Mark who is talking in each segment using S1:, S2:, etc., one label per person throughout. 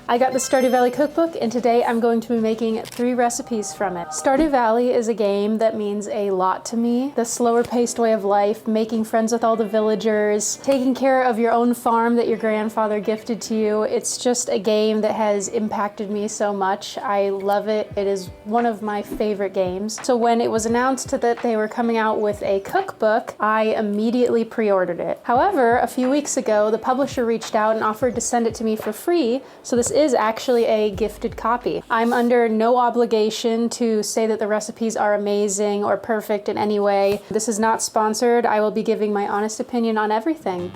S1: I got the Stardew Valley cookbook, and today I'm going to be making 3 recipes from it. Stardew Valley is a game that means a lot to me. The slower paced way of life, making friends with all the villagers, taking care of your own farm that your grandfather gifted to you. It's just a game that has impacted me so much. I love it. It is one of my favorite games. So when it was announced that they were coming out with a cookbook, I immediately pre-ordered it. However, a few weeks ago, the publisher reached out and offered to send it to me for free, so this is actually a gifted copy. I'm under no obligation to say that the recipes are amazing or perfect in any way. This is not sponsored. I will be giving my honest opinion on everything.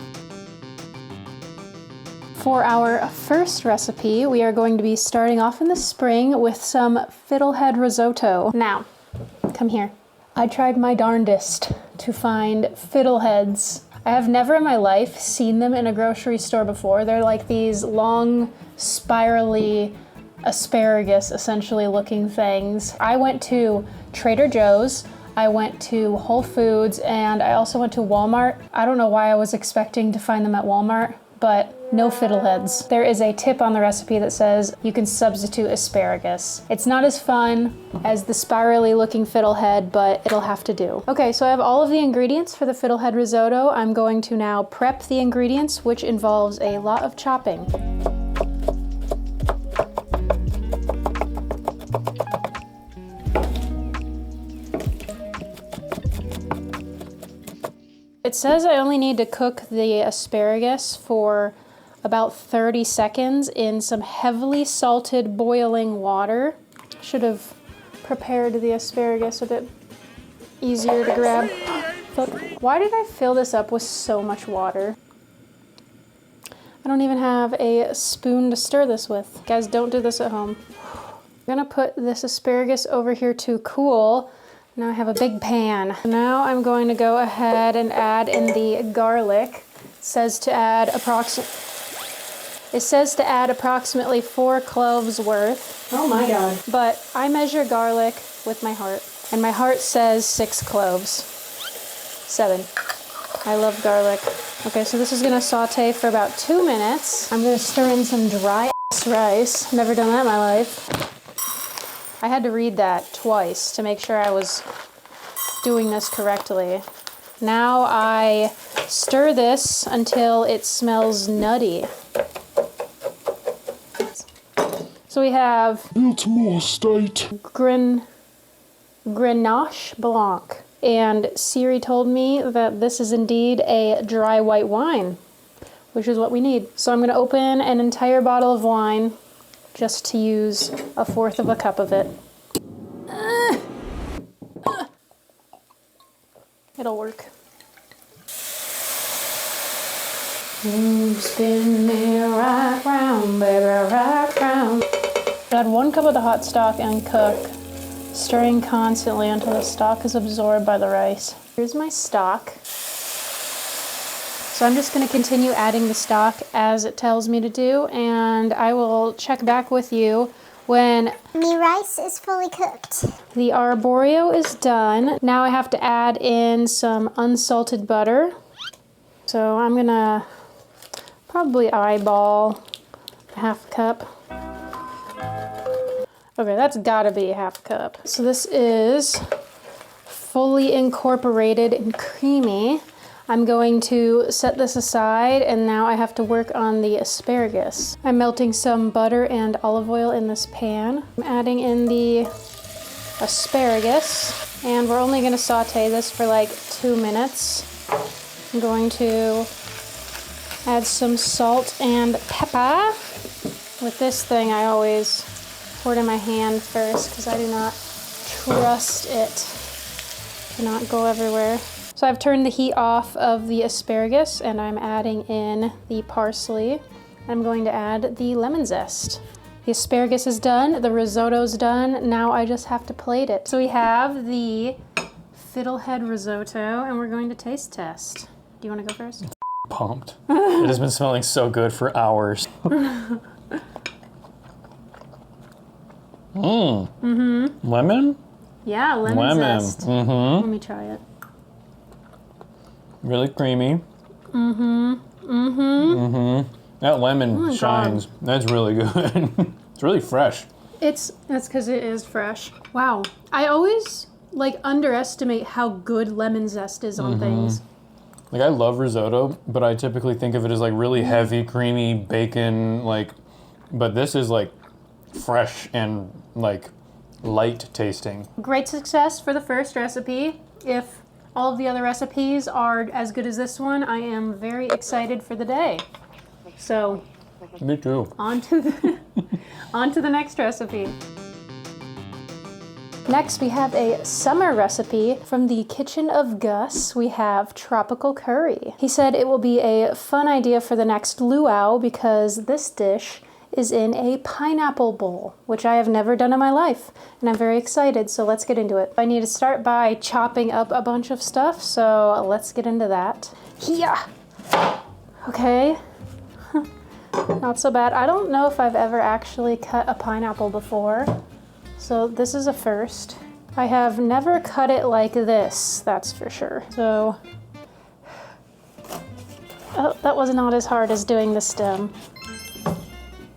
S1: For our first recipe, we are going to be starting off in the spring with some fiddlehead risotto. Now, come here. I tried my darndest to find fiddleheads. I have never in my life seen them in a grocery store before. They're like these long, spirally asparagus essentially looking things. I went to Trader Joe's, I went to Whole Foods, and I also went to Walmart. I don't know why I was expecting to find them at Walmart, but no fiddleheads. There is a tip on the recipe that says you can substitute asparagus. It's not as fun as the spirally looking fiddlehead, but it'll have to do. Okay, so I have all of the ingredients for the fiddlehead risotto. I'm going to now prep the ingredients, which involves a lot of chopping. It says I only need to cook the asparagus for about 30 seconds in some heavily salted boiling water. Should have prepared the asparagus a bit easier to grab. But why did I fill this up with so much water? I don't even have a spoon to stir this with. Guys, don't do this at home. I'm gonna put this asparagus over here to cool. Now I have a big pan. Now I'm going to go ahead and add in the garlic. It says to add approximately 4 cloves worth. Oh my God. But I measure garlic with my heart, and my heart says 6 cloves. 7. I love garlic. Okay, so this is gonna saute for about 2 minutes. I'm gonna stir in some dry ass rice. Never done that in my life. I had to read that twice to make sure I was doing this correctly. Now I stir this until it smells nutty. So we have
S2: Baltimore State
S1: Grenache Blanc. And Siri told me that this is indeed a dry white wine, which is what we need. So I'm gonna open an entire bottle of wine just to use 1/4 of a cup of it. It'll work. Spin me right round, baby, right round. Add 1 cup of the hot stock and cook, stirring constantly until the stock is absorbed by the rice. Here's my stock. So I'm just going to continue adding the stock as it tells me to do, and I will check back with you when
S3: the rice is fully cooked.
S1: The arborio is done. Now I have to add in some unsalted butter. So I'm going to probably eyeball a 1/2 cup. Okay, that's gotta be a 1/2 cup. So this is fully incorporated and creamy. I'm going to set this aside, and now I have to work on the asparagus. I'm melting some butter and olive oil in this pan. I'm adding in the asparagus, and we're only gonna saute this for like 2 minutes. I'm going to add some salt and pepper. With this thing, I always pour it in my hand first because I do not trust it to not go everywhere. So I've turned the heat off of the asparagus, and I'm adding in the parsley. I'm going to add the lemon zest. The asparagus is done, the risotto's done. Now I just have to plate it. So we have the fiddlehead risotto, and we're going to taste test. Do you want to go first?
S2: Pumped. It has been smelling so good for hours. Lemon?
S1: Yeah, lemon zest. Let me try it.
S2: Really creamy. That lemon
S1: my
S2: shines. That's really good. It's really fresh.
S1: That's because it is fresh. Wow. I always like underestimate how good lemon zest is on things.
S2: Like, I love risotto, but I typically think of it as like really heavy, creamy bacon, like, but this is like fresh and like light tasting.
S1: Great success for the first recipe. If all of the other recipes are as good as this one, I am very excited for the day. So,
S2: Me too.
S1: on to the next recipe. Next, we have a summer recipe from the kitchen of Gus. We have tropical curry. He said it will be a fun idea for the next luau because this dish is in a pineapple bowl, which I have never done in my life, and I'm very excited, so let's get into it. I need to start by chopping up a bunch of stuff, so let's get into that. Yeah. Okay. Not so bad. I don't know if I've ever actually cut a pineapple before. So this is a first. I have never cut it like this, that's for sure. So, oh, that was not as hard as doing the stem.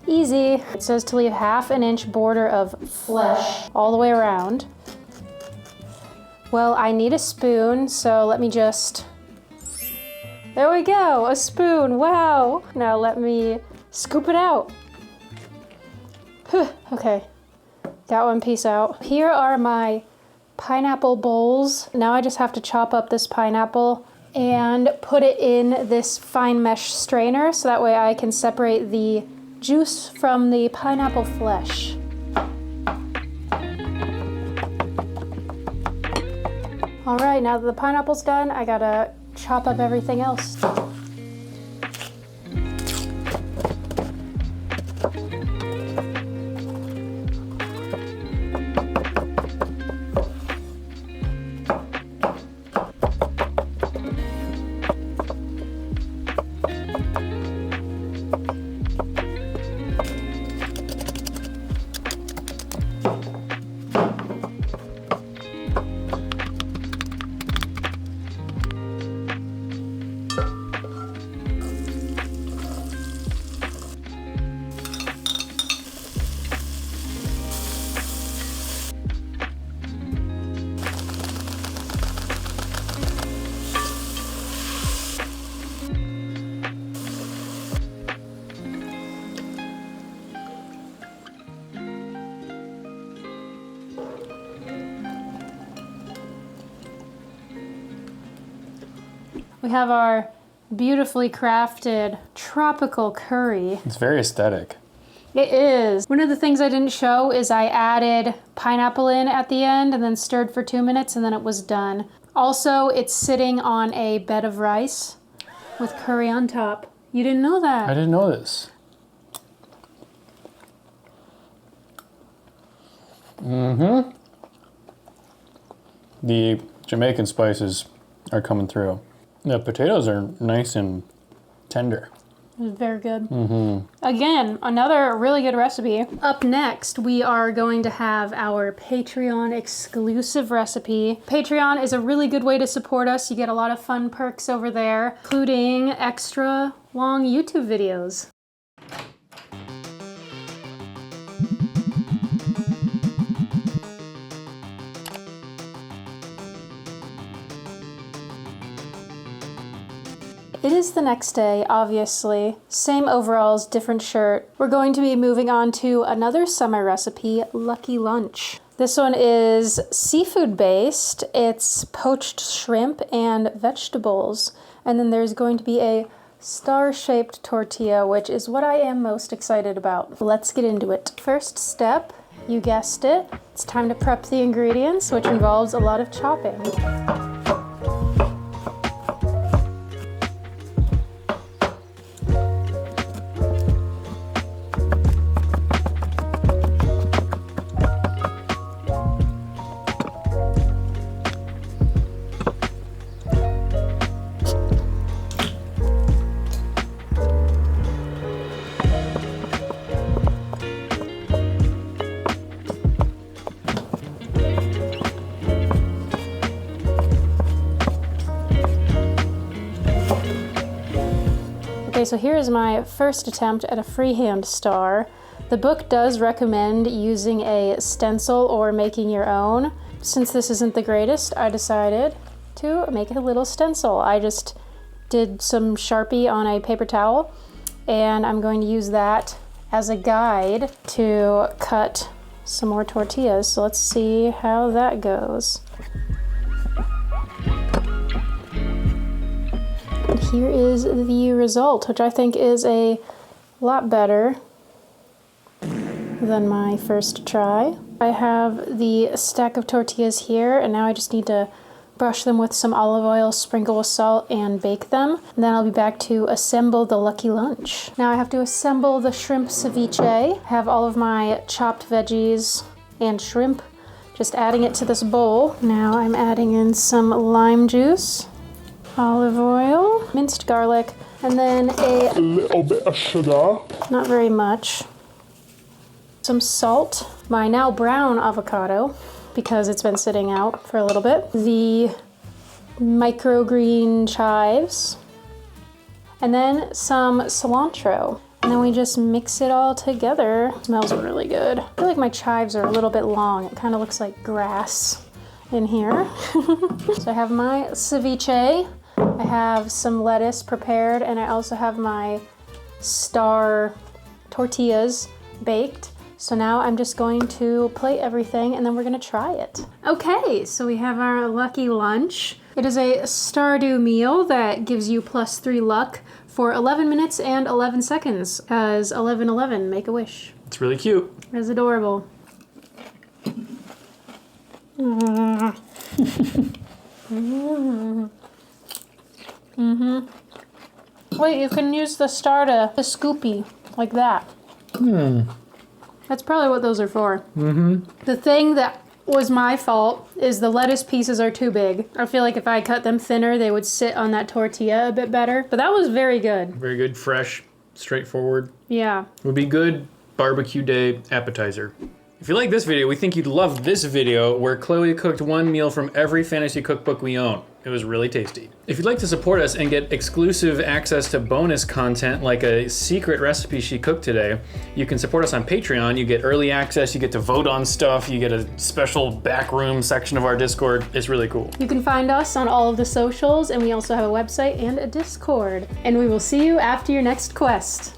S1: Easy. It says to leave 1/2 inch border of flesh all the way around. Well, I need a spoon, so let me just... There we go, a spoon, wow. Now let me scoop it out. Okay. Got one piece out. Here are my pineapple bowls. Now I just have to chop up this pineapple and put it in this fine mesh strainer so that way I can separate the juice from the pineapple flesh. All right, now that the pineapple's done, I gotta chop up everything else. We have our beautifully crafted tropical curry.
S2: It's very aesthetic.
S1: It is. One of the things I didn't show is I added pineapple in at the end and then stirred for 2 minutes and then it was done. Also, it's sitting on a bed of rice with curry on top. You didn't know that?
S2: I didn't know this. The Jamaican spices are coming through. The potatoes are nice and tender.
S1: It was very good. Again, another really good recipe. Up next, we are going to have our Patreon exclusive recipe. Patreon is a really good way to support us. You get a lot of fun perks over there, including extra long YouTube videos. It is the next day, obviously. Same overalls, different shirt. We're going to be moving on to another summer recipe, Lucky Lunch. This one is seafood based. It's poached shrimp and vegetables. And then there's going to be a star-shaped tortilla, which is what I am most excited about. Let's get into it. First step, you guessed it, it's time to prep the ingredients, which involves a lot of chopping. Okay, so here is my first attempt at a freehand star. The book does recommend using a stencil or making your own. Since this isn't the greatest, I decided to make a little stencil. I just did some Sharpie on a paper towel, and I'm going to use that as a guide to cut some more tortillas. So let's see how that goes. And here is the result, which I think is a lot better than my first try. I have the stack of tortillas here, and now I just need to brush them with some olive oil, sprinkle with salt, and bake them. And then I'll be back to assemble the lucky lunch. Now I have to assemble the shrimp ceviche. I have all of my chopped veggies and shrimp, just adding it to this bowl. Now I'm adding in some lime juice, olive oil, minced garlic, and then a little bit of sugar. Not very much. Some salt, my now brown avocado, because it's been sitting out for a little bit, the microgreen chives, and then some cilantro. And then we just mix it all together. It smells really good. I feel like my chives are a little bit long. It kind of looks like grass in here. So I have my ceviche, I have some lettuce prepared, and I also have my star tortillas baked. So now I'm just going to plate everything and then we're gonna try it. Okay, so we have our lucky lunch. It is a Stardew meal that gives you +3 luck for 11 minutes and 11 seconds, as 1111, make a wish.
S2: It's really cute.
S1: It's adorable. Wait, you can use the star to scoopy, like that. That's probably what those are for. The thing that was my fault is the lettuce pieces are too big. I feel like if I cut them thinner, they would sit on that tortilla a bit better. But that was very good.
S2: Very good, fresh, straightforward.
S1: Yeah.
S2: Would be good barbecue day appetizer. If you like this video, we think you'd love this video where Chloe cooked one meal from every fantasy cookbook we own. It was really tasty. If you'd like to support us and get exclusive access to bonus content like a secret recipe she cooked today, you can support us on Patreon. You get early access, you get to vote on stuff, you get a special backroom section of our Discord. It's really cool.
S1: You can find us on all of the socials, and we also have a website and a Discord. And we will see you after your next quest.